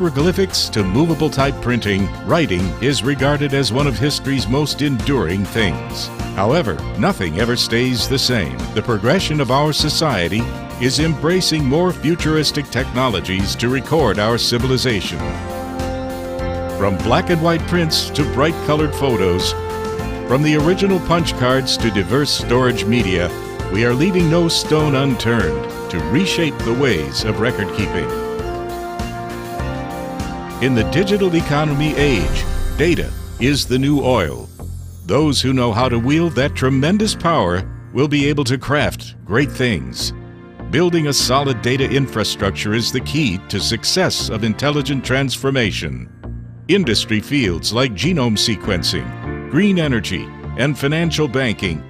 Hieroglyphics to movable type printing, writing is regarded as one of history's most enduring things. However, nothing ever stays the same. The progression of our society is embracing more futuristic technologies to record our civilization. From black and white prints to bright colored photos, from the original punch cards to diverse storage media, we are leaving no stone unturned to reshape the ways of record keeping. In the digital economy age, data is the new oil. Those who know how to wield that tremendous power will be able to craft great things. Building a solid data infrastructure is the key to success of intelligent transformation. Industry fields like genome sequencing, green energy, and financial banking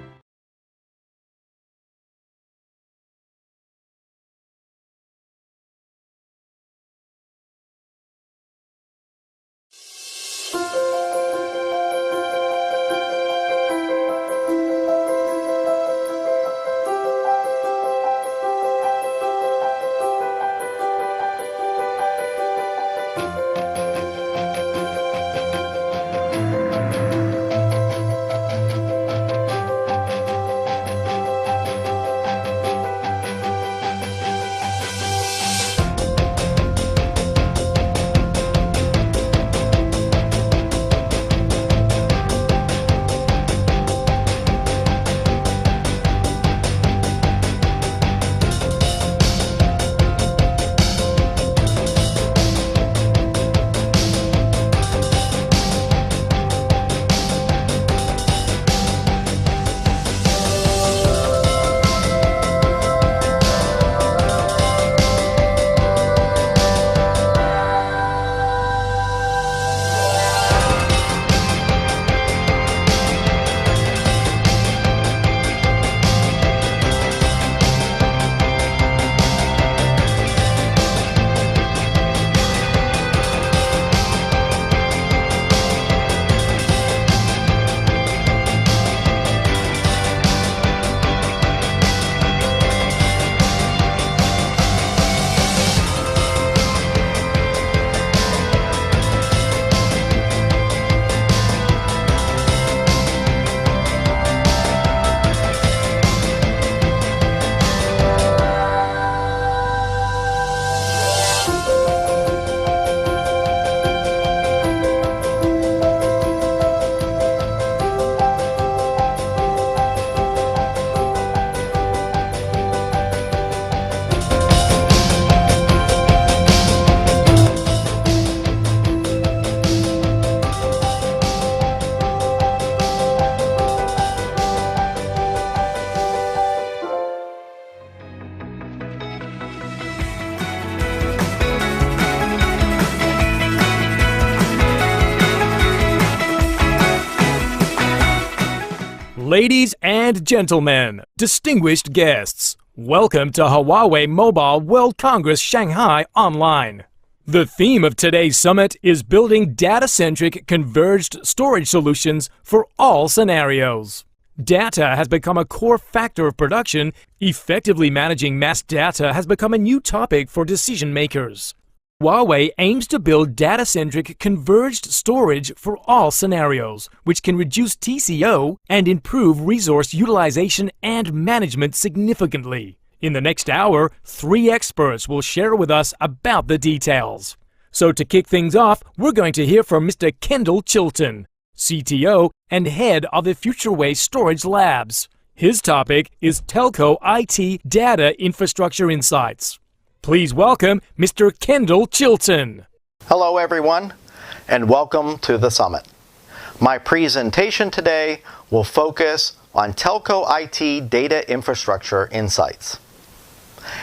Ladies and gentlemen, distinguished guests, welcome to Huawei Mobile World Congress Shanghai Online. The theme of today's summit is building data-centric converged storage solutions for all scenarios. Data has become a core factor of production. Effectively managing mass data has become a new topic for decision makers. Huawei aims to build data-centric converged storage for all scenarios, which can reduce TCO and improve resource utilization and management significantly. In the next hour, 3 experts will share with us about the details. So to kick things off, we're going to hear from Mr. Kendall Chilton, CTO and head of the FutureWay Storage Labs. His topic is Telco IT Data Infrastructure Insights. Please welcome Mr. Kendall Chilton. Hello everyone, and welcome to the summit. My presentation today will focus on Telco IT Data Infrastructure Insights.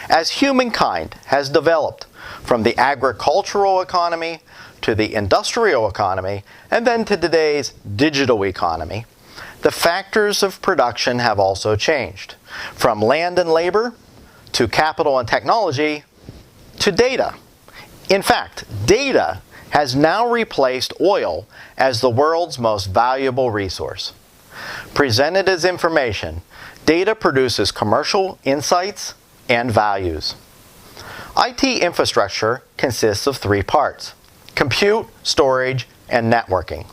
As humankind has developed from the agricultural economy to the industrial economy and then to today's digital economy, the factors of production have also changed, from land and labor to capital and technology to data. In fact, data has now replaced oil as the world's most valuable resource. Presented as information, data produces commercial insights and values. IT infrastructure consists of 3 parts: compute, storage, and networking.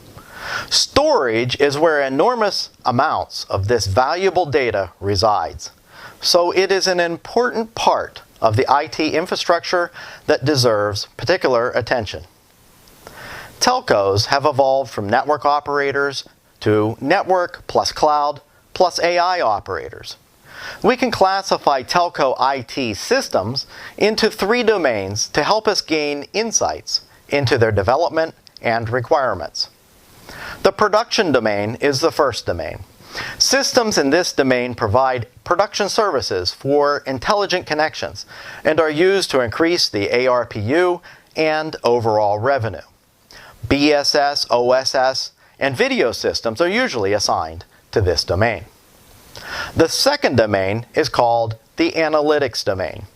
Storage is where enormous amounts of this valuable data resides, so it is an important part of the IT infrastructure that deserves particular attention. Telcos have evolved from network operators to network plus cloud plus AI operators. We can classify telco IT systems into 3 domains to help us gain insights into their development and requirements. The production domain is the first domain. Systems in this domain provide production services for intelligent connections and are used to increase the ARPU and overall revenue. BSS, OSS, and video systems are usually assigned to this domain. The second domain is called the analytics domain.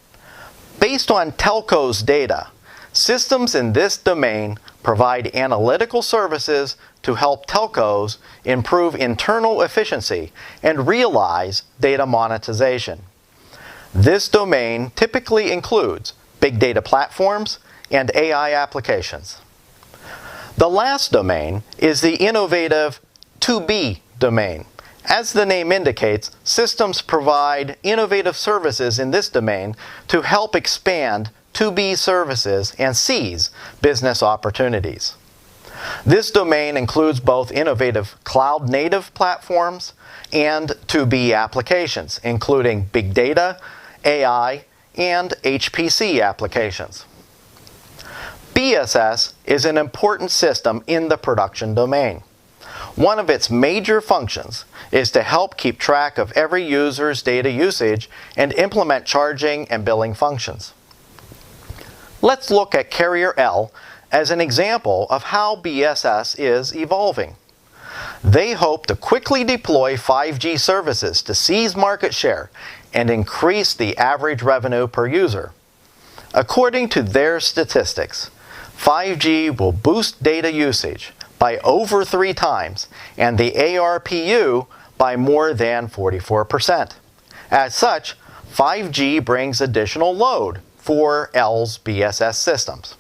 Based on telco's data, systems in this domain provide analytical services to help telcos improve internal efficiency and realize data monetization. This domain typically includes big data platforms and AI applications. The last domain is the innovative 2B domain. As the name indicates, systems provide innovative services in this domain to help expand 2B services and seize business opportunities. This domain includes both innovative cloud-native platforms and 2B applications, including big data, AI, and HPC applications. BSS is an important system in the production domain. One of its major functions is to help keep track of every user's data usage and implement charging and billing functions. Let's look at Carrier L as an example of how BSS is evolving. They hope to quickly deploy 5G services to seize market share and increase the average revenue per user. According to their statistics, 5G will boost data usage by over 3 times and the ARPU by more than 44%. As such, 5G brings additional load for L's BSS systems.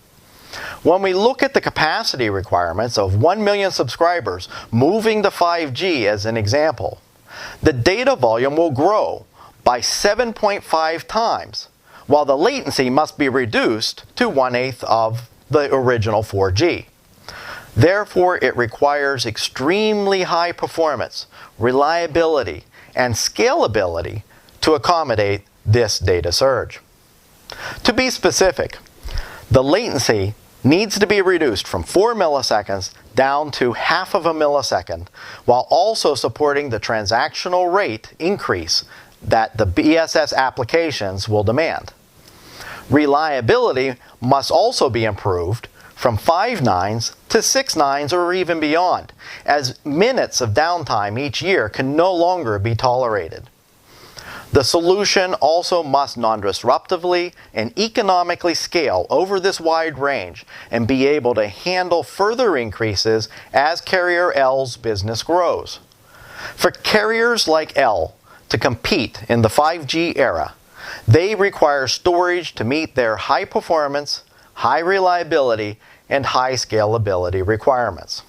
When we look at the capacity requirements of 1 million subscribers moving to 5G as an example, the data volume will grow by 7.5 times, while the latency must be reduced to 1/8 of the original 4G. Therefore, it requires extremely high performance, reliability, and scalability to accommodate this data surge. To be specific, the latency needs to be reduced from 4 milliseconds down to 1/2 of a millisecond, while also supporting the transactional rate increase that the BSS applications will demand. Reliability must also be improved from 5 nines to 6 nines or even beyond, as minutes of downtime each year can no longer be tolerated. The solution also must non-disruptively and economically scale over this wide range and be able to handle further increases as Carrier L's business grows. For carriers like L to compete in the 5G era, they require storage to meet their high performance, high reliability, and high scalability requirements.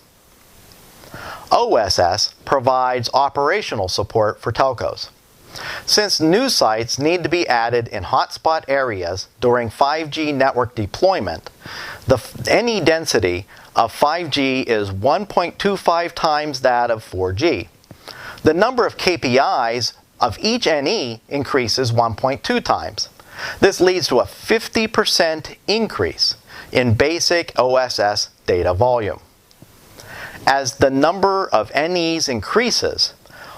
OSS provides operational support for telcos. Since new sites need to be added in hotspot areas during 5G network deployment, the NE density of 5G is 1.25 times that of 4G. The number of KPIs of each NE increases 1.2 times. This leads to a 50% increase in basic OSS data volume. As the number of NEs increases,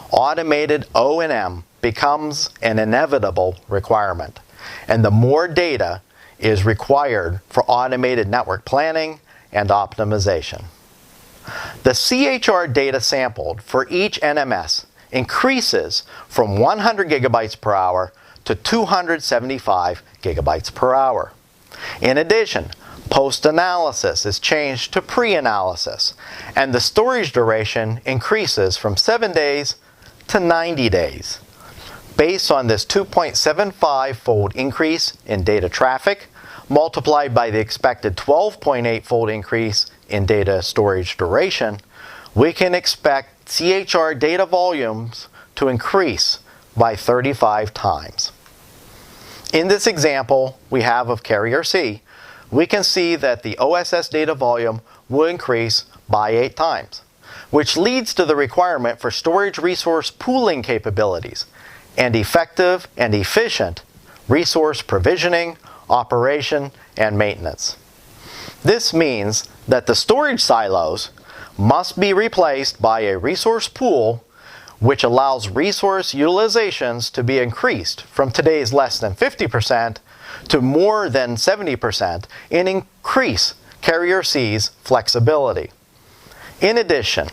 automated O&M becomes an inevitable requirement, and the more data is required for automated network planning and optimization. The CHR data sampled for each NMS increases from 100 gigabytes per hour to 275 gigabytes per hour. In addition, post-analysis is changed to pre-analysis, and the storage duration increases from 7 days to 90 days. Based on this 2.75-fold increase in data traffic, multiplied by the expected 12.8-fold increase in data storage duration, we can expect CHR data volumes to increase by 35 times. In this example we have of carrier C, we can see that the OSS data volume will increase by 8 times, which leads to the requirement for storage resource pooling capabilities and effective and efficient resource provisioning, operation, and maintenance. This means that the storage silos must be replaced by a resource pool which allows resource utilizations to be increased from today's less than 50% to more than 70% and increase carrier C's flexibility. In addition,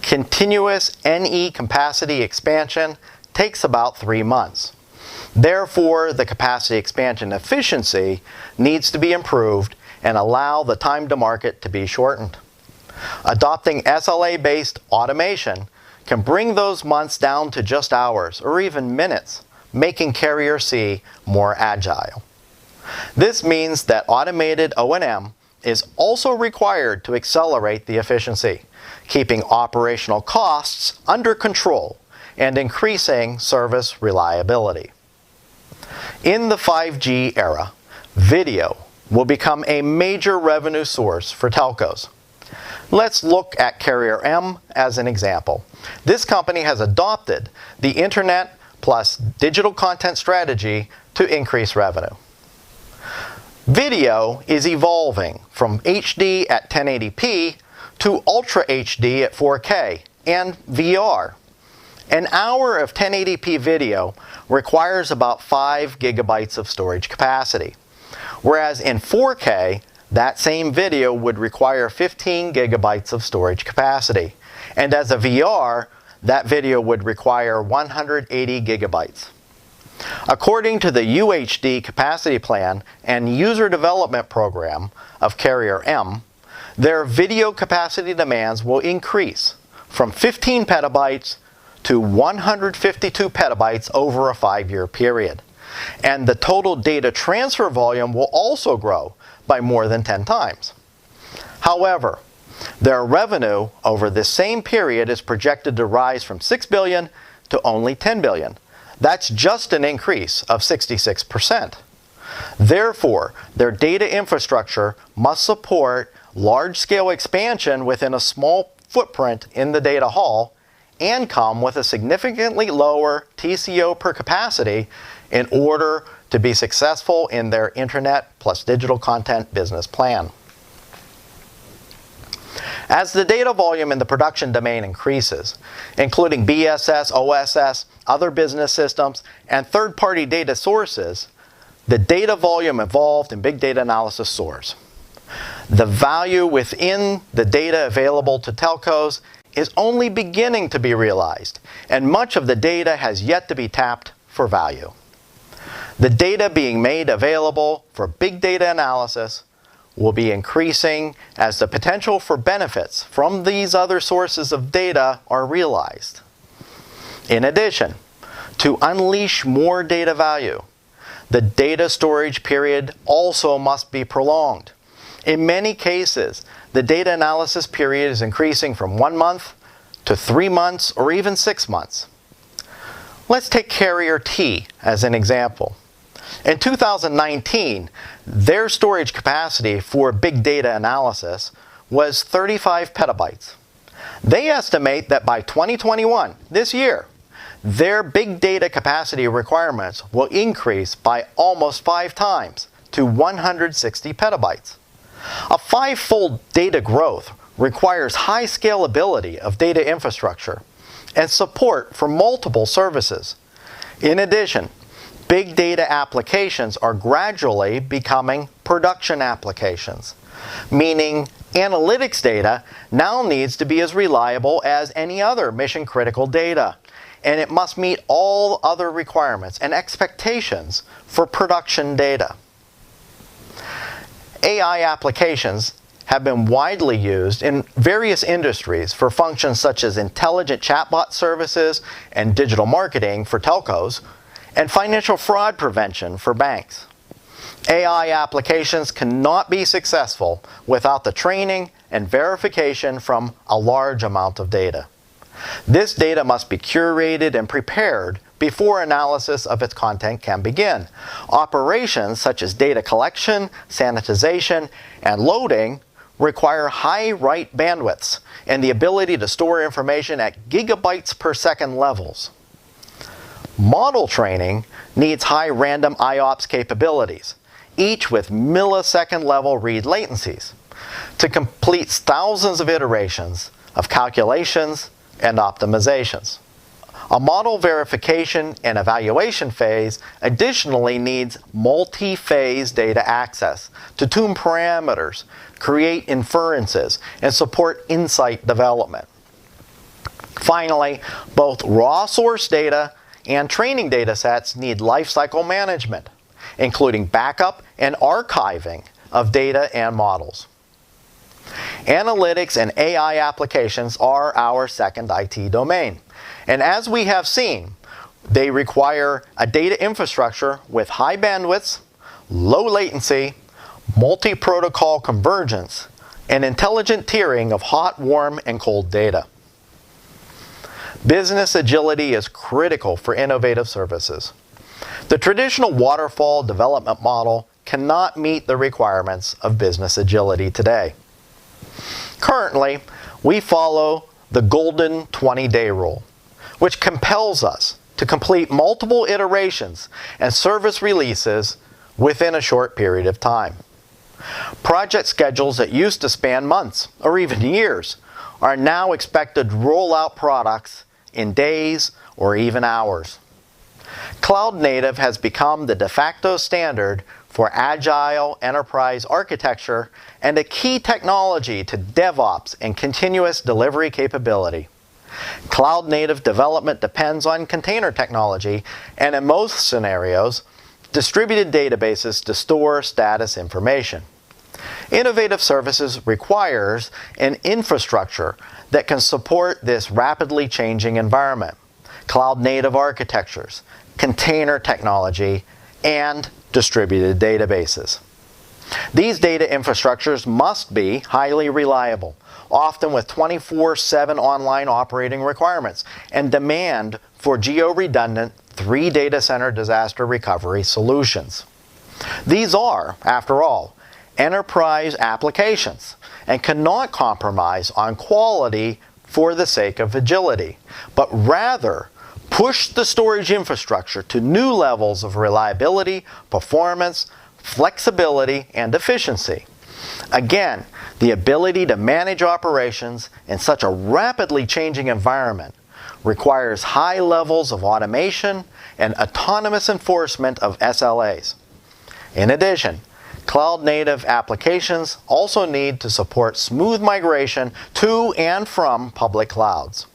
continuous NE capacity expansion takes about 3 months. Therefore, the capacity expansion efficiency needs to be improved and allow the time to market to be shortened. Adopting SLA-based automation can bring those months down to just hours or even minutes, making carrier C more agile. This means that automated O&M is also required to accelerate the efficiency, keeping operational costs under control and increasing service reliability. In the 5G era, video will become a major revenue source for telcos. Let's look at Carrier M as an example. This company has adopted the Internet plus digital content strategy to increase revenue. Video is evolving from HD at 1080p to Ultra HD at 4K and VR. An hour of 1080p video requires about 5 gigabytes of storage capacity, whereas in 4K, that same video would require 15 gigabytes of storage capacity. And as a VR, that video would require 180 gigabytes. According to the UHD capacity plan and user development program of Carrier M, their video capacity demands will increase from 15 petabytes to 152 petabytes over a 5-year period. And the total data transfer volume will also grow by more than 10 times. However, their revenue over this same period is projected to rise from $6 billion to only $10 billion. That's just an increase of 66%. Therefore, their data infrastructure must support large-scale expansion within a small footprint in the data hall and come with a significantly lower TCO per capacity in order to be successful in their Internet plus digital content business plan. As the data volume in the production domain increases, including BSS, OSS, other business systems, and third-party data sources, the data volume involved in big data analysis soars. The value within the data available to telcos is only beginning to be realized, and much of the data has yet to be tapped for value. The data being made available for big data analysis will be increasing as the potential for benefits from these other sources of data are realized. In addition, to unleash more data value, the data storage period also must be prolonged. In many cases, the data analysis period is increasing from 1 month to 3 months or even 6 months. Let's take Carrier T as an example. In 2019, their storage capacity for big data analysis was 35 petabytes. They estimate that by 2021, this year, their big data capacity requirements will increase by almost 5 times to 160 petabytes. A 5-fold data growth requires high scalability of data infrastructure and support for multiple services. In addition, big data applications are gradually becoming production applications, meaning analytics data now needs to be as reliable as any other mission-critical data, and it must meet all other requirements and expectations for production data. AI applications have been widely used in various industries for functions such as intelligent chatbot services and digital marketing for telcos, and financial fraud prevention for banks. AI applications cannot be successful without the training and verification from a large amount of data. This data must be curated and prepared before analysis of its content can begin. Operations such as data collection, sanitization, and loading require high write bandwidths and the ability to store information at gigabytes per second levels. Model training needs high random IOPS capabilities, each with millisecond level read latencies, to complete thousands of iterations of calculations and optimizations. A model verification and evaluation phase additionally needs multi-phase data access to tune parameters, create inferences, and support insight development. Finally, both raw source data and training data sets need lifecycle management, including backup and archiving of data and models. Analytics and AI applications are our second IT domain. And as we have seen, they require a data infrastructure with high bandwidths, low latency, multi-protocol convergence, and intelligent tiering of hot, warm, and cold data. Business agility is critical for innovative services. The traditional waterfall development model cannot meet the requirements of business agility today. Currently, we follow the golden 20-day rule, which compels us to complete multiple iterations and service releases within a short period of time. Project schedules that used to span months or even years are now expected to roll out products in days or even hours. Cloud native has become the de facto standard for agile enterprise architecture and a key technology to DevOps and continuous delivery capability. Cloud native development depends on container technology and, in most scenarios, distributed databases to store status information. Innovative services requires an infrastructure that can support this rapidly changing environment. Cloud native architectures, container technology, and distributed databases. These data infrastructures must be highly reliable, often with 24/7 online operating requirements and demand for geo-redundant 3 data center disaster recovery solutions. These are, after all, enterprise applications and cannot compromise on quality for the sake of agility, but rather push the storage infrastructure to new levels of reliability, performance, flexibility, and efficiency. Again, the ability to manage operations in such a rapidly changing environment requires high levels of automation and autonomous enforcement of SLAs. In addition, cloud-native applications also need to support smooth migration to and from public clouds.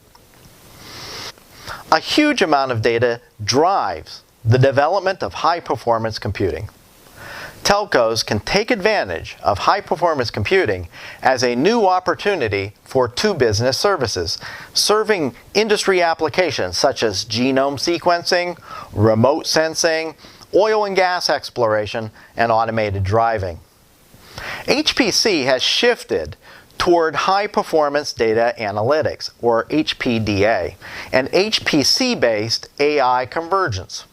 A huge amount of data drives the development of high-performance computing. Telcos can take advantage of high-performance computing as a new opportunity for business services, serving industry applications such as genome sequencing, remote sensing, oil and gas exploration, and automated driving. HPC has shifted toward high-performance data analytics, or HPDA, and HPC-based AI convergence.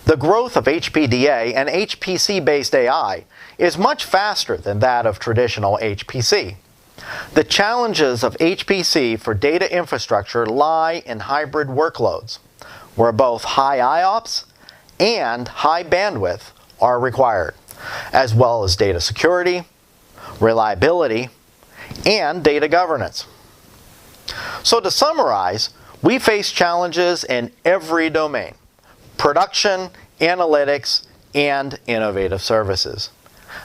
The growth of HPDA and HPC-based AI is much faster than that of traditional HPC. The challenges of HPC for data infrastructure lie in hybrid workloads, where both high IOPS and high bandwidth are required, as well as data security, reliability, and data governance. So to summarize, we face challenges in every domain: production, analytics, and innovative services.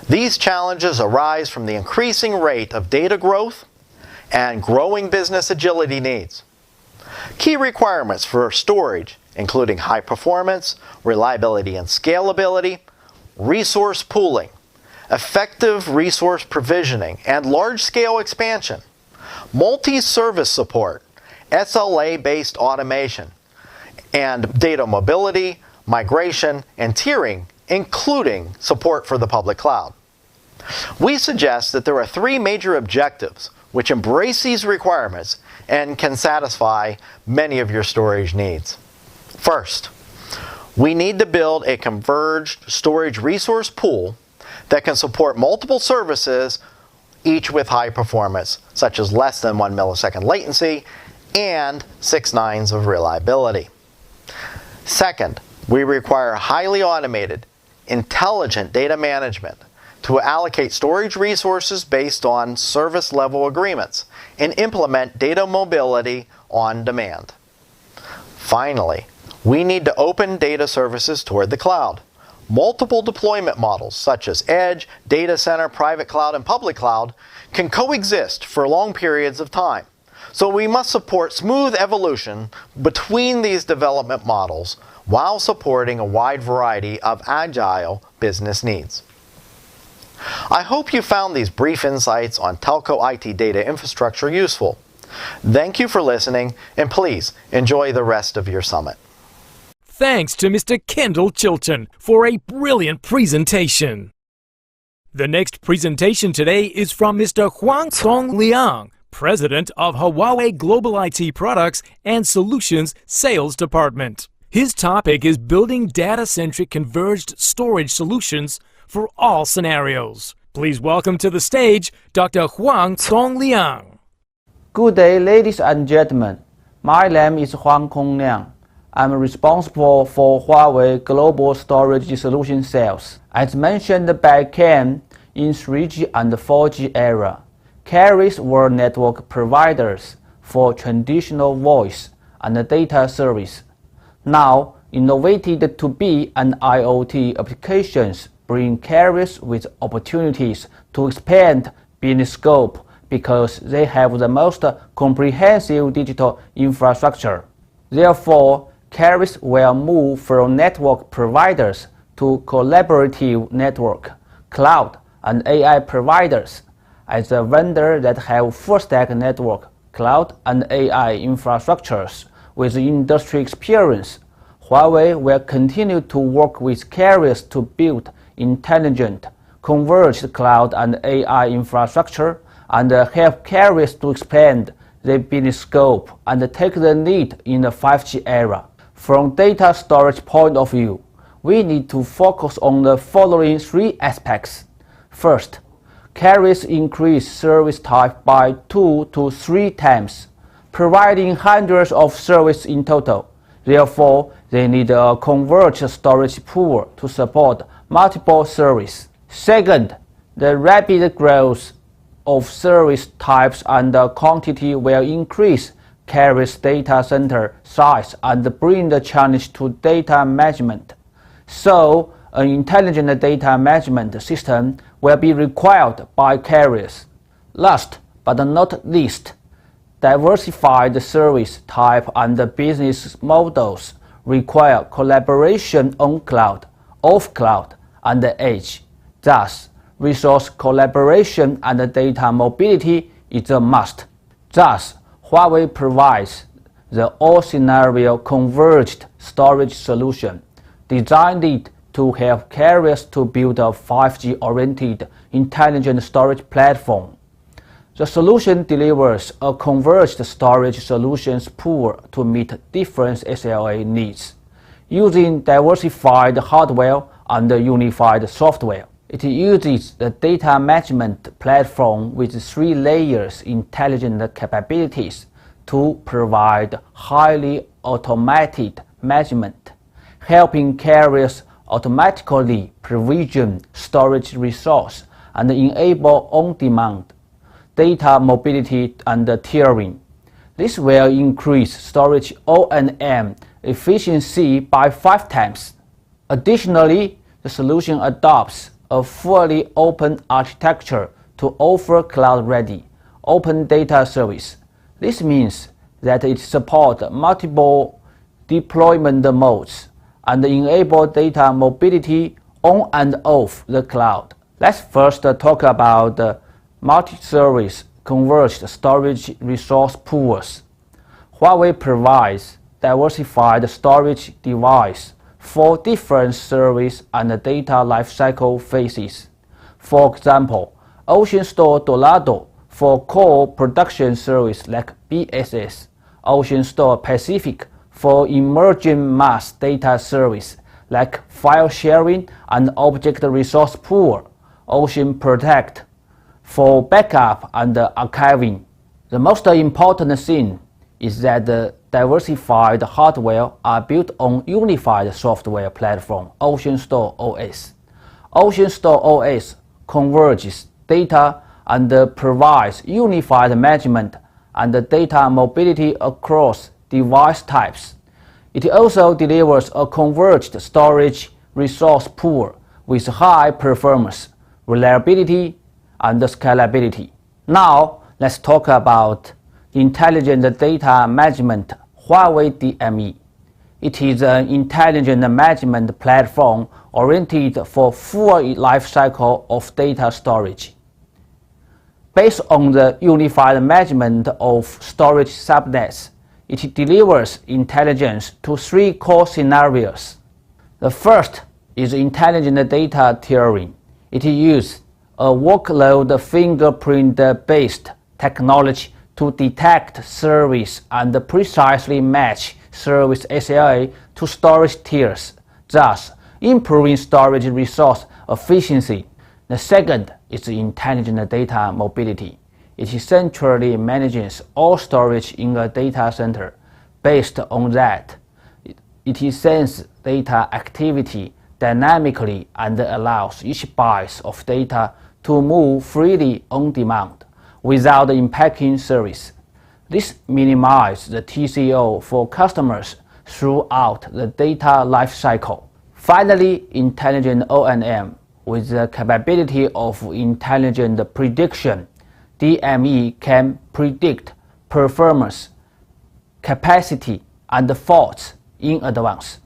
These challenges arise from the increasing rate of data growth and growing business agility needs. Key requirements for storage, including high performance, reliability and scalability, resource pooling, effective resource provisioning and large-scale expansion, multi-service support, SLA-based automation, and data mobility, migration, and tiering including support for the public cloud. We suggest that there are three major objectives which embrace these requirements and can satisfy many of your storage needs. First, we need to build a converged storage resource pool that can support multiple services, each with high performance, such as less than 1 millisecond latency and 6 nines of reliability. Second, we require highly automated, intelligent data management to allocate storage resources based on service level agreements and implement data mobility on demand. Finally, we need to open data services toward the cloud. Multiple deployment models such as edge, data center, private cloud, and public cloud can coexist for long periods of time. So we must support smooth evolution between these development models while supporting a wide variety of agile business needs. I hope you found these brief insights on telco IT data infrastructure useful. Thank you for listening, and please enjoy the rest of your summit. Thanks to Mr. Kendall Chilton for a brilliant presentation. The next presentation today is from Mr. Huang Song Liang, President of Huawei Global IT Products and Solutions Sales Department. His topic is building data-centric converged storage solutions for all scenarios. Please welcome to the stage Dr. Huang Song Liang. Good day, ladies and gentlemen. My name is Huang Kong Liang. I'm responsible for Huawei Global Storage Solution Sales. As mentioned by Ken, in 3G and 4G era, carriers were network providers for traditional voice and data service. Now, innovated to be an IoT applications bring carriers with opportunities to expand business scope because they have the most comprehensive digital infrastructure. Therefore, carriers will move from network providers to collaborative network, cloud, and AI providers. As a vendor that have full-stack network, cloud, and AI infrastructures with industry experience, Huawei will continue to work with carriers to build intelligent, converged cloud and AI infrastructure and help carriers to expand their business scope and take the lead in the 5G era. From data storage point of view, we need to focus on the following three aspects. First, carriers increase service type by 2 to 3 times, providing hundreds of services in total. Therefore, they need a converged storage pool to support multiple services. Second, the rapid growth of service types and quantity will increase carriers' data center size and bring the challenge to data management. So, an intelligent data management system will be required by carriers. Last but not least, diversified service type and business models require collaboration on cloud, off cloud, and the edge. Thus, resource collaboration and data mobility is a must. Thus, Huawei provides the all-scenario converged storage solution, designed to help carriers to build a 5G-oriented intelligent storage platform. The solution delivers a converged storage solutions pool to meet different SLA needs, using diversified hardware and unified software. It uses the data management platform with 3 layers intelligent capabilities to provide highly automated management, helping carriers automatically provision storage resource and enable on-demand data mobility and tiering. This will increase storage O&M efficiency by 5 times. Additionally, the solution adopts a fully open architecture to offer cloud-ready, open data service. This means that it supports multiple deployment modes and enable data mobility on and off the cloud. Let's first talk about the multi-service converged storage resource pools. Huawei provides diversified storage devices for different service and data lifecycle phases. For example, OceanStor Throttle for core production service like BSS, OceanStor Pacific for emerging mass data service like file sharing and object resource pool, Ocean Protect for backup and archiving. The most important thing is that the diversified hardware are built on unified software platform OceanStor OS. OceanStor OS converges data and provides unified management and data mobility across device types. It also delivers a converged storage resource pool with high performance, reliability, and scalability. Now, let's talk about Intelligent Data Management, Huawei DME. It is an intelligent management platform oriented for full lifecycle of data storage. Based on the unified management of storage subnets, it delivers intelligence to three core scenarios. The first is intelligent data tiering. It uses a workload fingerprint-based technology to detect service and precisely match service SLA to storage tiers, thus improving storage resource efficiency. The second is intelligent data mobility. It centrally manages all storage in a data center. Based on that, it senses data activity dynamically and allows each byte of data to move freely on demand without impacting service. This minimizes the TCO for customers throughout the data lifecycle. Finally, intelligent O&M with the capability of intelligent prediction. DME can predict performance, capacity, and faults in advance,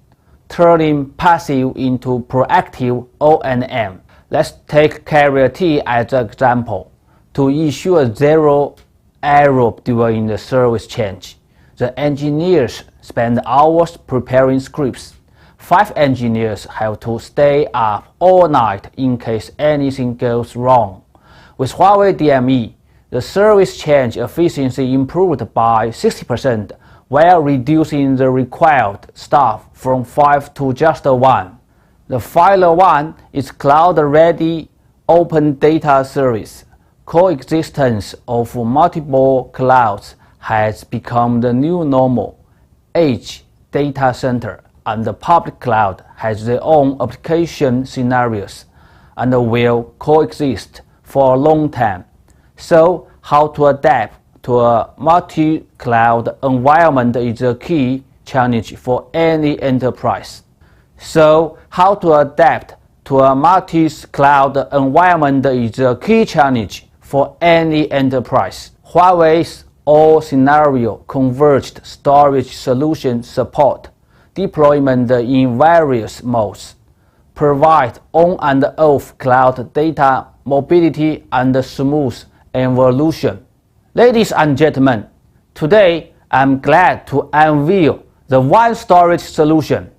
turning passive into proactive O&M. Let's take Carrier T as an example. To ensure zero error during the service change, the engineers spend hours preparing scripts. 5 engineers have to stay up all night in case anything goes wrong. With Huawei DME, the service change efficiency improved by 60% while reducing the required staff from 5 to just 1. The final one is cloud-ready open data service. Coexistence of multiple clouds has become the new normal. Edge data center and the public cloud has their own application scenarios and will coexist for a long time. So, how to adapt to a multi-cloud environment is a key challenge for any enterprise. So, how to adapt to a multi-cloud environment is a key challenge for any enterprise. Huawei's all-scenario converged storage solution support deployment in various modes, provide on and off cloud data mobility and smooth evolution. Ladies and gentlemen, today I'm glad to unveil the One Storage solution.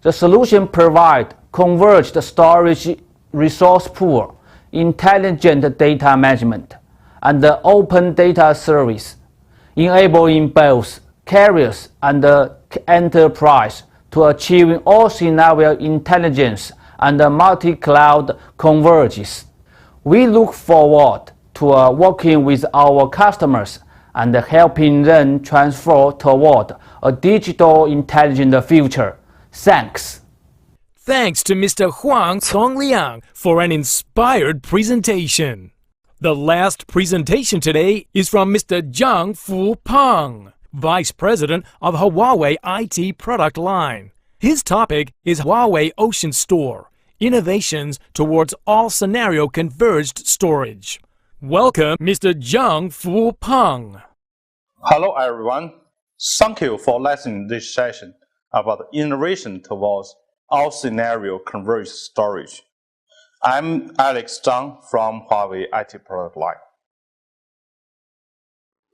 The solution provides converged storage resource pool, intelligent data management, and the open data service, enabling both carriers and the enterprise to achieve all scenario intelligence and multi-cloud convergence. We look forward to working with our customers and helping them transfer toward a digital intelligent future. Thanks. Thanks to Mr. Huang Congliang for an inspired presentation. The last presentation today is from Mr. Zhang Fu Peng, Vice President of Huawei IT product line. His topic is Huawei OceanStor, Innovations Towards All-Scenario Converged Storage. Welcome, Mr. Zhang Fu Peng. Hello, everyone. Thank you for listening to this session about innovation towards all-scenario converged storage. I'm Alex Zhang from Huawei IT product line.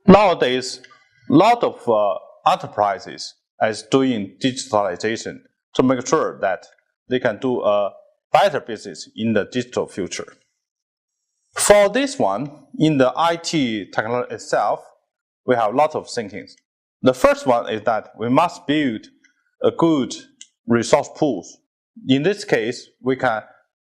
Nowadays, a lot of enterprises is doing digitalization to make sure that they can do a better business in the digital future. For this one, in the IT technology itself, we have a lot of thinkings. The first one is that we must build a good resource pools. In this case, we can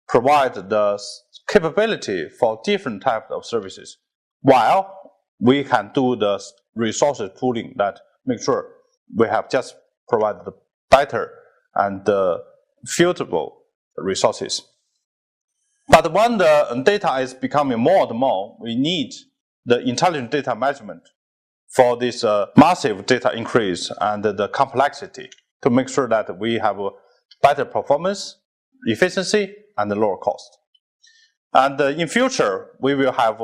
provide the capability for different types of services, while we can do the resources pooling that make sure we have just provided the better and filterable resources. But when the data is becoming more and more, we need the intelligent data management for this massive data increase and the complexity to make sure that we have a better performance, efficiency, and lower cost. And in future, we will have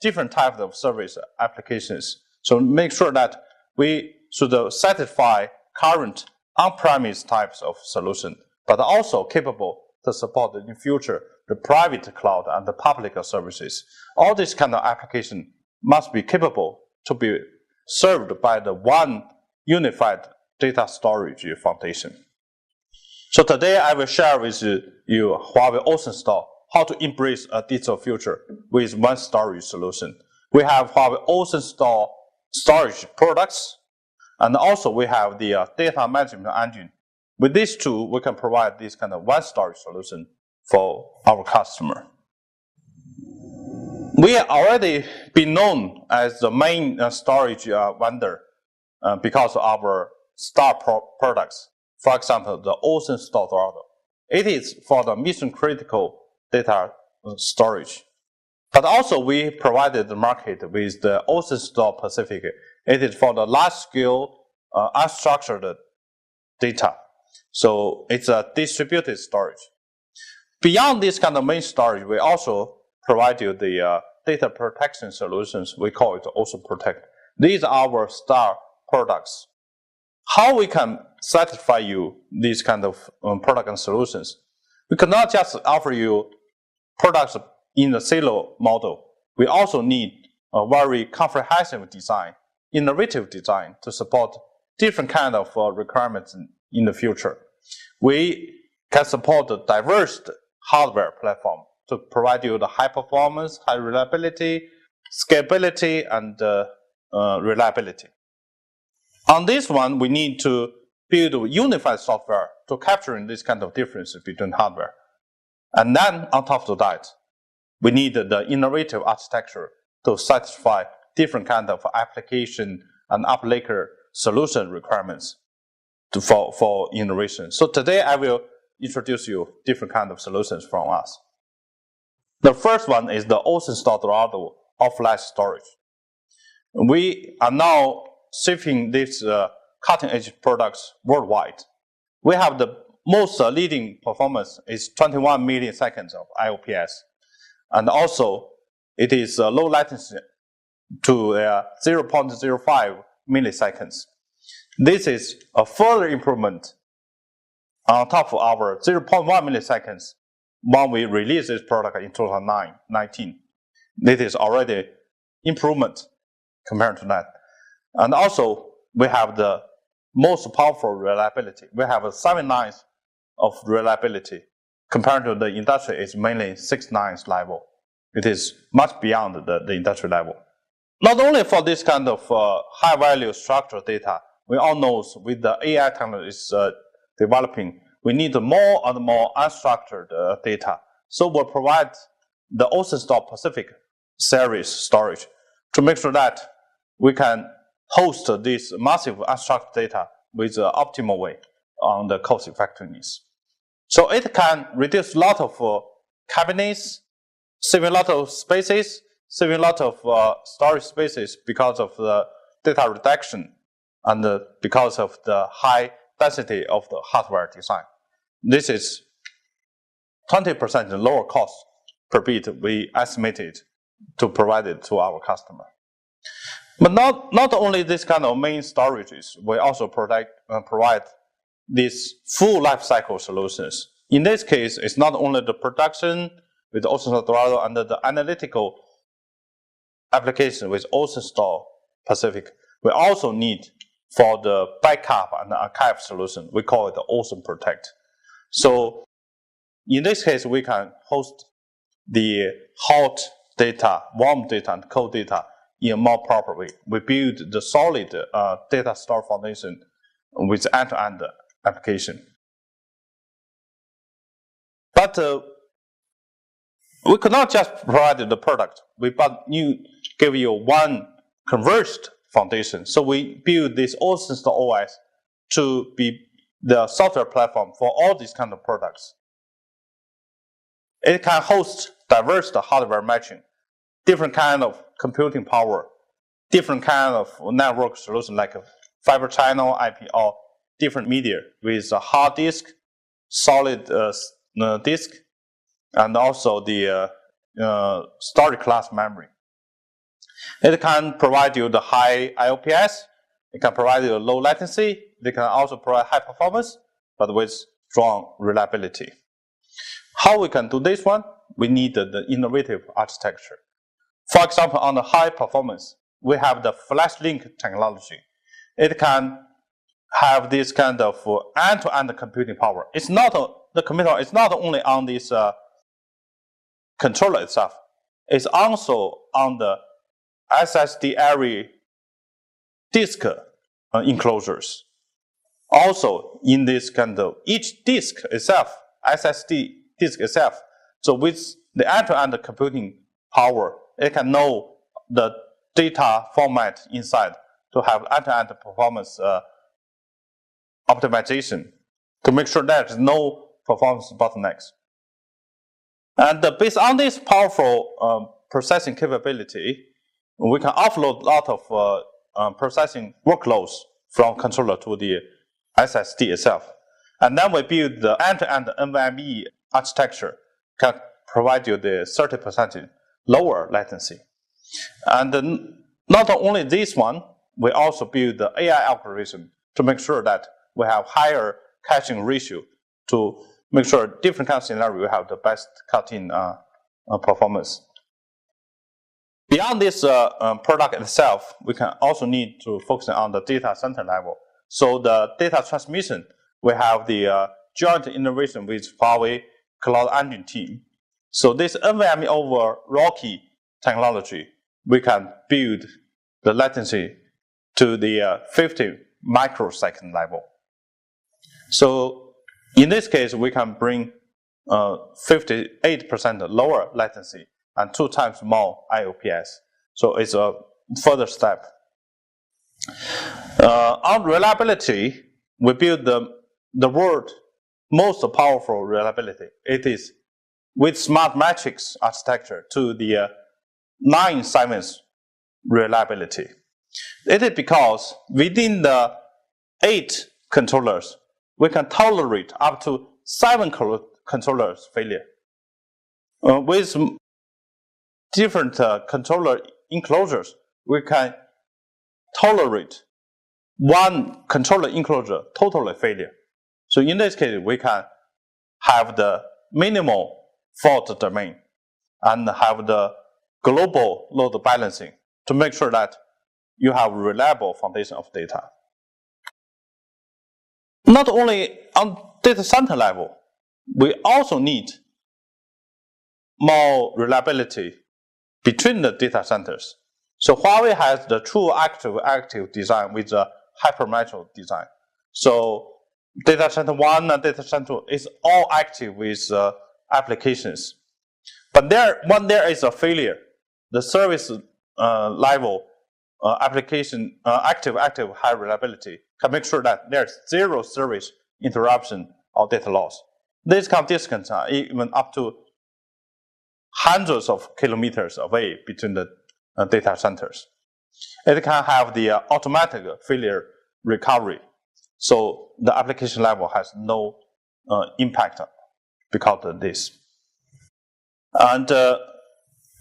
different types of service applications. So make sure that we should satisfy current on-premise types of solution, but also capable to support in future the private cloud and the public services. All this kind of application must be capable to be served by the one unified data storage foundation. So today I will share with you Huawei OceanStor how to embrace a digital future with one storage solution. We have Huawei OceanStor storage products, and also we have the data management engine. With these two, we can provide this kind of one storage solution for our customer. We have already been known as the main storage vendor because of our star products. For example, the OceanStor Throttle. It is for the mission critical data storage. But also we provided the market with the OceanStor Pacific. It is for the large scale unstructured data. So it's a distributed storage. Beyond this kind of main storage, we also provide you the data protection solutions. We call it OceanStor Protect. These are our star products. How we can satisfy you these kind of product and solutions? We cannot just offer you products in the silo model. We also need a very comprehensive design, innovative design to support different kind of requirements in the future. We can support a diverse hardware platform to provide you the high performance, high reliability, scalability, and reliability. On this one, we need to build a unified software to capture this kind of differences between hardware. And then on top of that, we need the innovative architecture to satisfy different kind of application and applicator solution requirements for innovation. So today I will introduce you different kind of solutions from us. The first one is the OceanStor Throttle offline storage. We are now shipping these cutting-edge products worldwide. We have the most leading performance is 21 milliseconds of IOPS, and also it is low latency to 0.05 milliseconds. This is a further improvement on top of our 0.1 milliseconds when we released this product in 2019. This is already improvement compared to that. And also, we have the most powerful reliability. We have a 7 nines of reliability. Compared to the industry, it's mainly 6 nines level. It is much beyond the industry level. Not only for this kind of high-value structured data, we all know with the AI technology is developing, we need more and more unstructured data. So we'll provide the OceanStor Pacific series storage to make sure that we can host this massive unstructured data with an optimal way on the cost effectiveness. So it can reduce a lot of cabinets, saving a lot of spaces, saving a lot of storage spaces because of the data reduction and because of the high density of the hardware design. This is 20% lower cost per bit we estimated to provide it to our customer. But not only this kind of main storages, we also provide these full lifecycle solutions. In this case, it's not only the production with OceanStor Throttle and the analytical application with OceanStor Pacific. We also need for the backup and archive solution. We call it the Ocean Protect. So in this case, we can host the hot data, warm data, and cold data in a more proper way. We build the solid data store foundation with end-to-end application. But we could not just provide the product. We give you one converged foundation. So we build this OceanStor OS to be the software platform for all these kind of products. It can host diverse hardware matching, different kind of computing power, different kind of network solution like a fiber channel, IP, or different media with a hard disk, solid disk, and also the storage class memory. It can provide you the high IOPS, it can provide you low latency, it can also provide high performance, but with strong reliability. How we can do this one? We need the innovative architecture. For example, on the high performance, we have the flash link technology. It can have this kind of end-to-end computing power. It's not the computer is not only on this controller itself. It's also on the SSD array disk enclosures. Also, in this kind of each disk itself, SSD disk itself. So with the end-to-end computing power, it can know the data format inside to have end-to-end performance optimization to make sure there's no performance bottlenecks. And based on this powerful processing capability, we can offload a lot of processing workloads from controller to the SSD itself. And then we build the end-to-end NVMe architecture, can provide you the 30% lower latency. And not only this one, we also build the AI algorithm to make sure that we have higher caching ratio to make sure different kind of scenario we have the best cut-in performance. Beyond this product itself, we can also need to focus on the data center level. So the data transmission, we have the joint innovation with Huawei Cloud Engine team. So this NVMe over RoCE technology, we can build the latency to the 50 microsecond level. So in this case, we can bring 58% lower latency and 2 times more IOPS. So it's a further step. On reliability, we build the world's most powerful reliability. It is with smart matrix architecture to the 9/7 reliability. It is because within the 8 controllers, we can tolerate up to 7 controllers failure. With different controller enclosures, we can tolerate 1 controller enclosure totally failure. So in this case, we can have the minimal fault domain and have the global load balancing to make sure that you have reliable foundation of data. Not only on data center level, we also need more reliability between the data centers. So Huawei has the true active design with the hypermetro design. So data center 1 and data center 2 is all active with applications. But when there is a failure, the service level application active high reliability can make sure that there's 0 service interruption or data loss. These kind of distances are even up to hundreds of kilometers away between the data centers. It can have the automatic failure recovery. So the application level has no impact because of this. And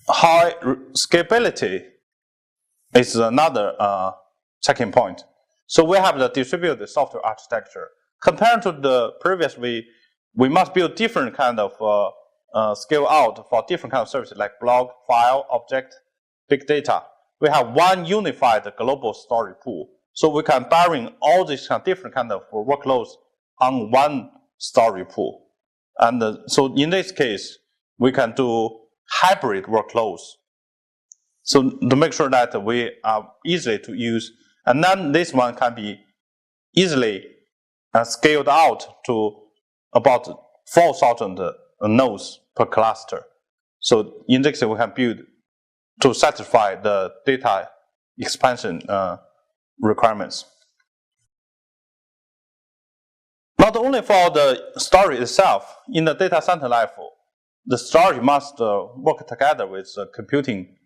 high scalability is another checking point. So we have the distributed software architecture. Compared to the previous, we must build different kind of scale out for different kind of services like block, file, object, big data. We have one unified global storage pool. So we can bearing all these different kind of workloads on one storage pool. And so in this case, we can do hybrid workloads. So to make sure that we are easy to use, and then this one can be easily scaled out to about 4,000 nodes per cluster. So in this case, we can build to satisfy the data expansion requirements. Not only for the storage itself, in the data center level, the storage must work together with computing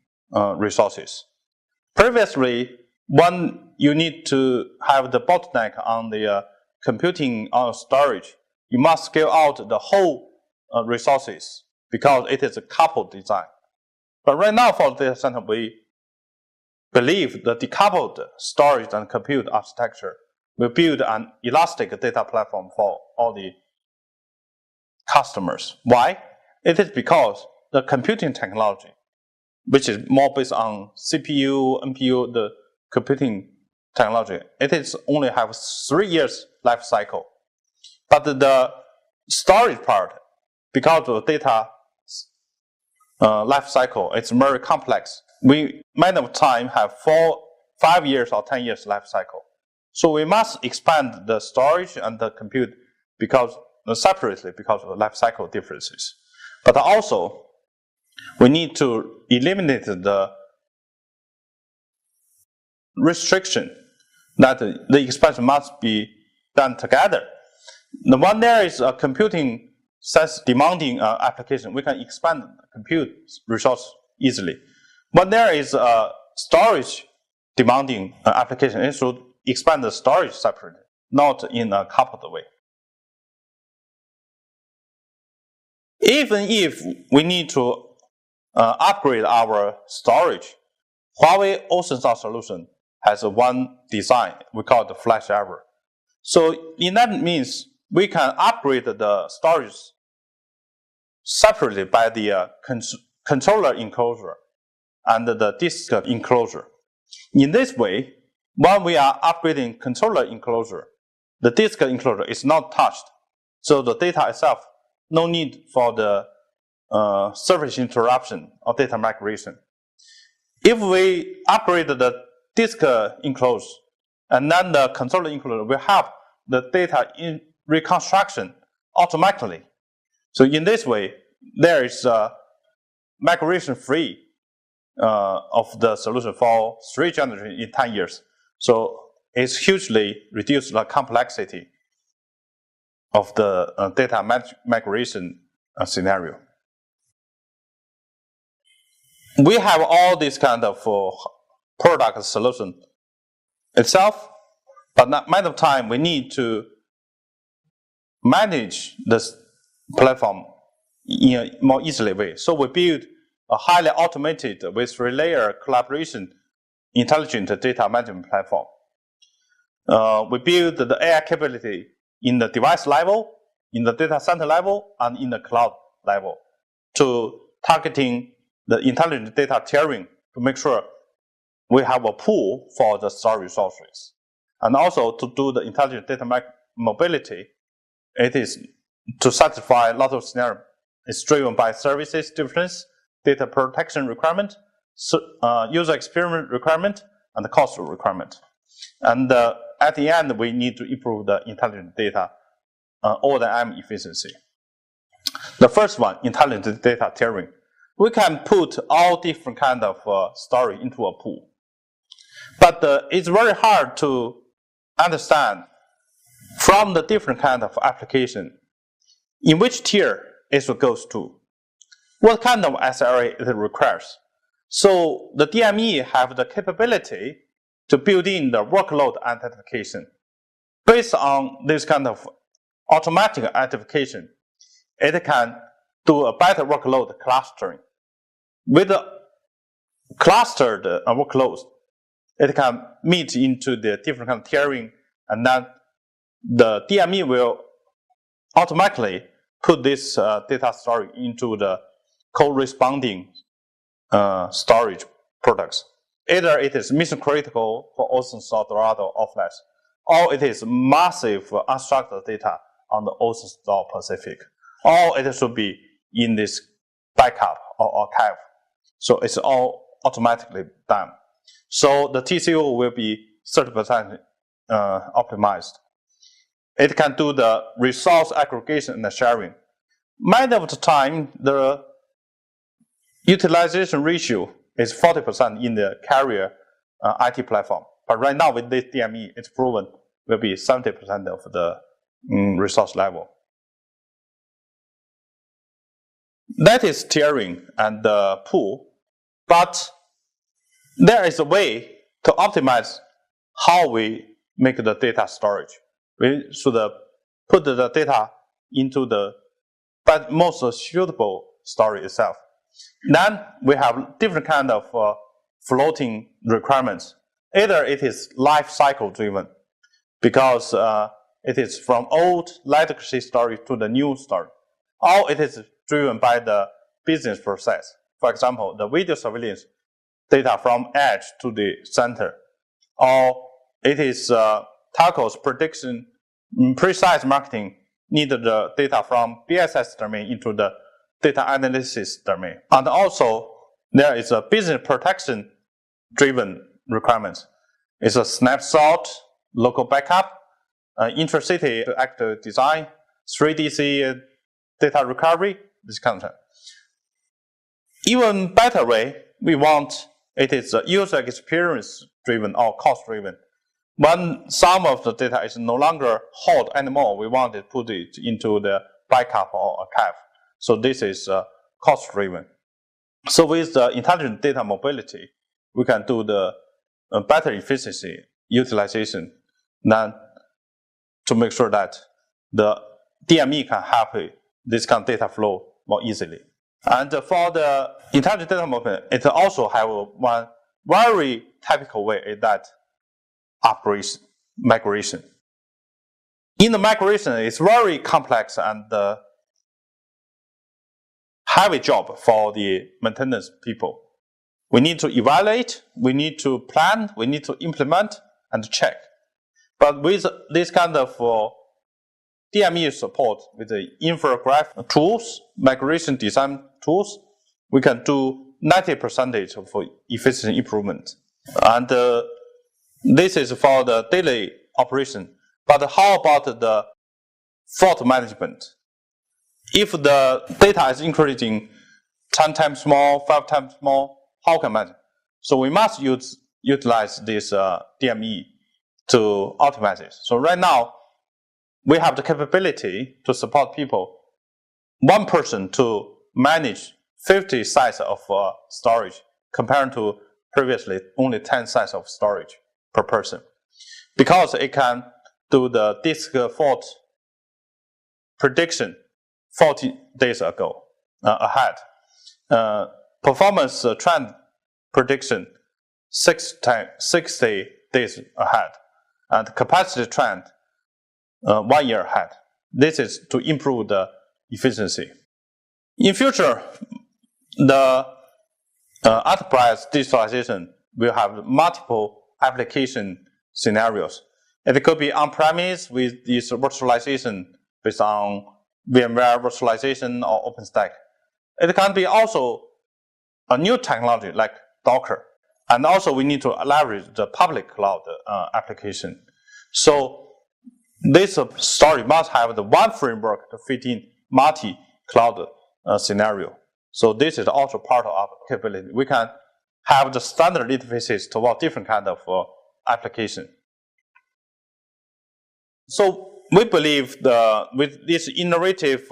resources. Previously, when you need to have the bottleneck on the computing or storage, you must scale out the whole resources because it is a coupled design. But right now for the data center, we believe the decoupled storage and compute architecture will build an elastic data platform for all the customers. Why? It is because the computing technology, which is more based on CPU, NPU, the computing technology, it is only have 3 years life cycle. But the storage part, because of data life cycle, it's very complex. We many of time have 4, 5 years or 10 years life cycle. So we must expand the storage and the compute because separately because of the life cycle differences. But also, we need to eliminate the restriction that the expansion must be done together. The one there is a computing demanding application. We can expand compute resource easily. When there is a storage demanding application, it should expand the storage separately, not in a coupled way. Even if we need to upgrade our storage, Huawei OceanStor solution has one design. We call it the flash ever. So in that means we can upgrade the storage separately by the controller enclosure and the disk enclosure. In this way, when we are upgrading controller enclosure, the disk enclosure is not touched. So the data itself, no need for the service interruption or data migration. If we upgrade the disk enclosure, and then the controller enclosure will help the data in reconstruction automatically. So in this way, there is migration free of the solution for 3 generations in 10 years. So it's hugely reduced the complexity of the data migration scenario. We have all this kind of product solution itself, but not many of time we need to manage this platform in a more easily way. So we build a highly automated with 3-layer collaboration intelligent data management platform. We build the AI capability in the device level, in the data center level, and in the cloud level to targeting the intelligent data tiering to make sure we have a pool for the storage resources. And also to do the intelligent data mobility, it is to satisfy a lot of scenarios. It's driven by services difference, data protection requirement, user experience requirement, and the cost requirement. And at the end, we need to improve the intelligent data O&M efficiency. The first one, intelligent data tiering. We can put all different kind of storage into a pool. But it's very hard to understand from the different kind of application in which tier it goes to, what kind of SLA it requires. So the DME have the capability to build in the workload identification. Based on this kind of automatic identification, it can do a better workload clustering. With the clustered workloads, it can meet into the different kind of tiering, and then the DME will automatically put this data storage into the corresponding storage products. Either it is mission critical for OceanStor Throttle or Flash, or it is massive unstructured data on the OceanStor Pacific, or it should be in this backup or archive. So it's all automatically done. So the TCO will be 30% optimized. It can do the resource aggregation and sharing. Many of the time, the utilization ratio is 40% in the carrier IT platform. But right now with this DME, it's proven will be 70% of the resource level. That is tiering and the pool, but there is a way to optimize how we make the data storage. We should put the data into the most suitable storage itself. Then we have different kind of floating requirements. Either it is life cycle driven, because it is from old legacy storage to the new storage, or it is driven by the business process. For example, the video surveillance data from edge to the center, or it is Telco's prediction, precise marketing needed the data from BSS domain into the data analysis domain. And also, there is a business protection driven requirements. It's a snapshot, local backup, intracity active design, 3DC data recovery, this kind of thing. Even better way, we want it is user experience driven or cost driven. When some of the data is no longer hot anymore, we want to put it into the backup or archive. So this is cost driven. So with the intelligent data mobility, we can do the better efficiency utilization than to make sure that the DME can help this kind of data flow more easily. And for the intelligent data mobility, it also have one very typical way is that migration. In the migration, it's very complex and heavy job for the maintenance people. We need to evaluate, we need to plan, we need to implement and check. But with this kind of DME support, with the infographic tools, migration design tools, we can do 90% of efficiency improvement. And this is for the daily operation. But how about the fault management? If the data is increasing 10 times more, 5 times more, how can manage? So we must utilize this DME to optimize it. So right now, we have the capability to support people, one person to manage 50 sites of storage, compared to previously only 10 sites of storage per person. Because it can do the disk fault prediction 40 days ago, ahead. Performance trend prediction 60 days ahead. And capacity trend 1 year ahead. This is to improve the efficiency. In future, the enterprise digitalization will have multiple application scenarios. It could be on-premise with this virtualization based on VMware virtualization or OpenStack. It can be also a new technology like Docker. And also we need to leverage the public cloud application. So this story must have the one framework to fit in multi-cloud scenario. So this is also part of our capability. We can have the standard interfaces toward different kind of application. So we believe with these innovative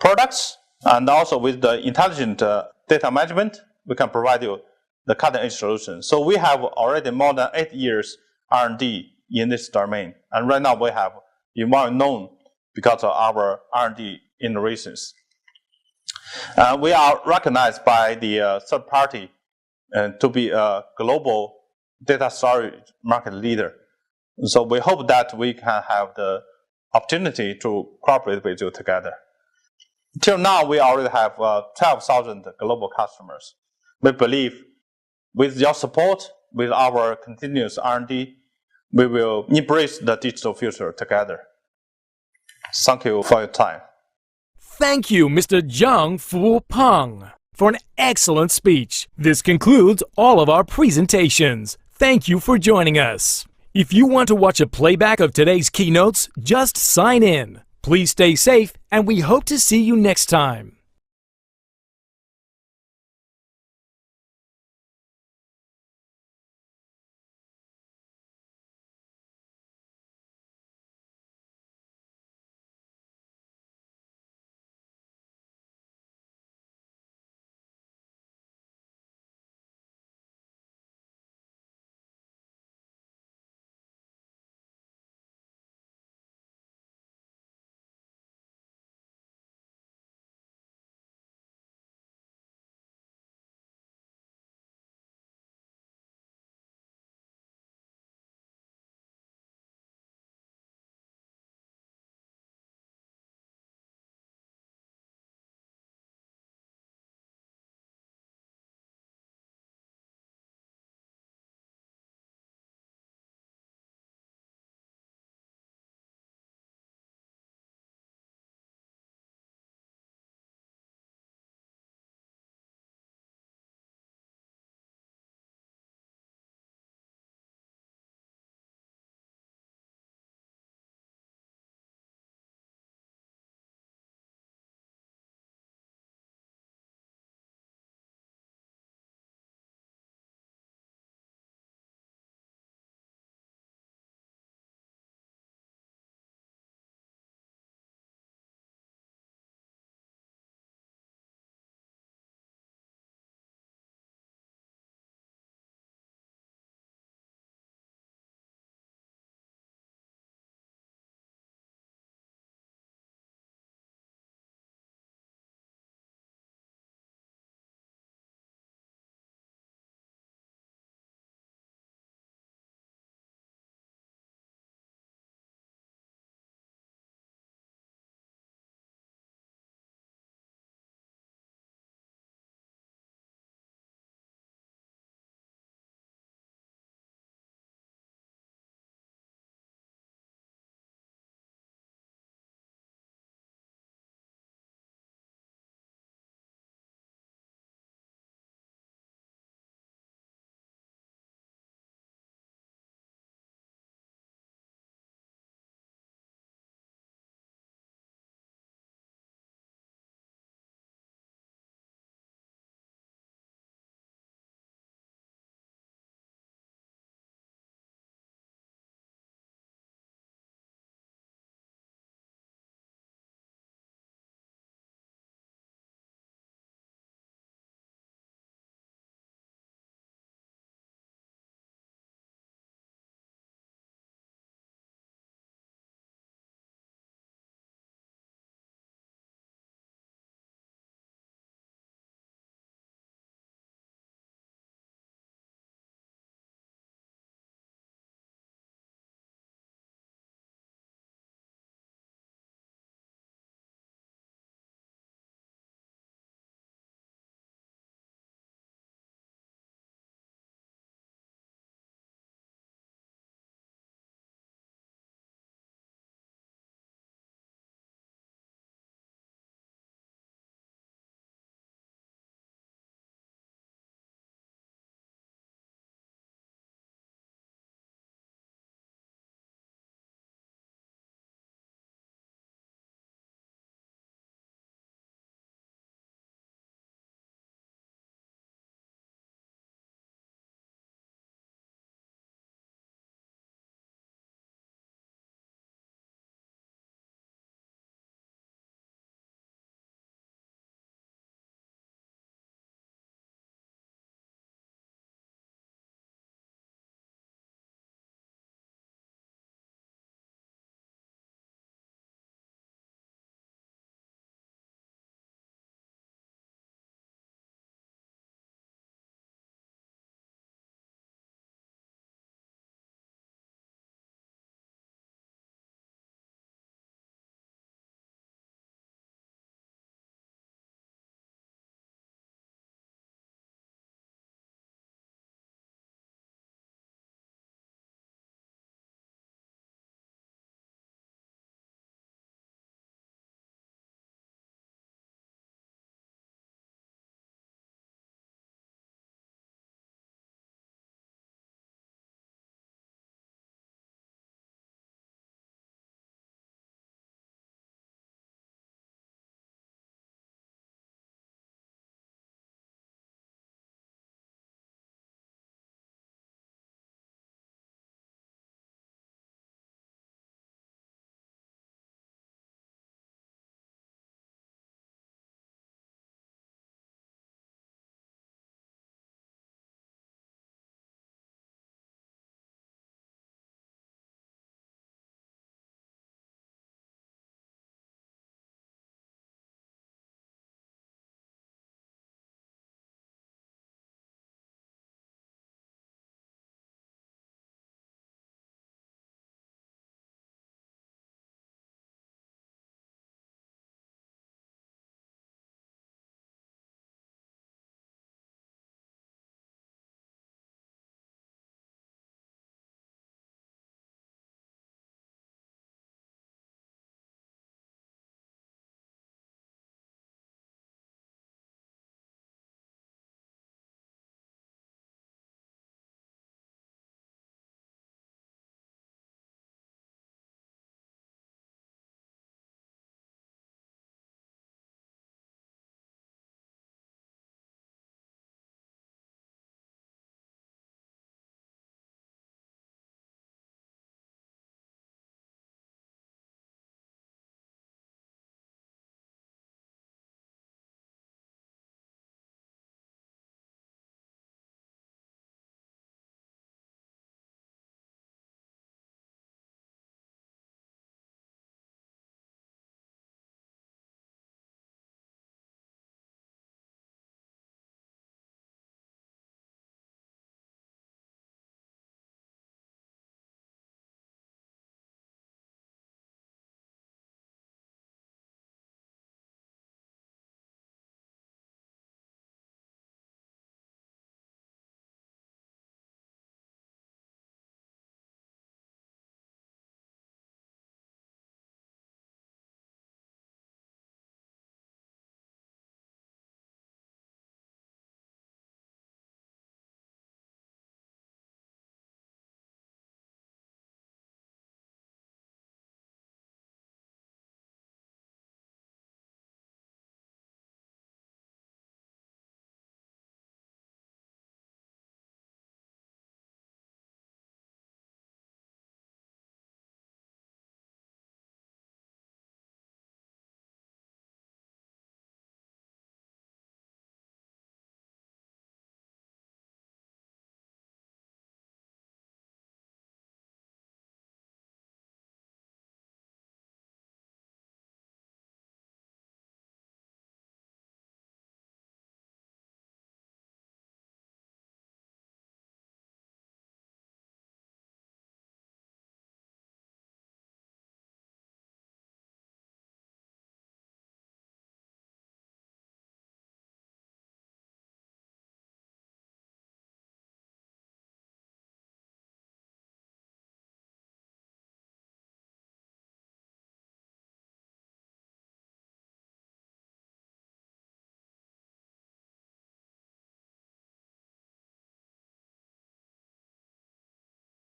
products and also with the intelligent data management, we can provide you the cutting-edge solution. So we have already more than 8 years R&D in this domain. And right now we have been well known because of our R&D innovations. We are recognized by the third party to be a global data storage market leader. So we hope that we can have the opportunity to cooperate with you together. Till now, we already have 12,000 global customers. We believe With your support, with our continuous R&D, we will embrace the digital future together. Thank you for your time. Thank you, Mr. Zhang Fu Peng, for an excellent speech. This concludes all of our presentations. Thank you for joining us. If you want to watch a playback of today's keynotes, just sign in. Please stay safe, and we hope to see you next time.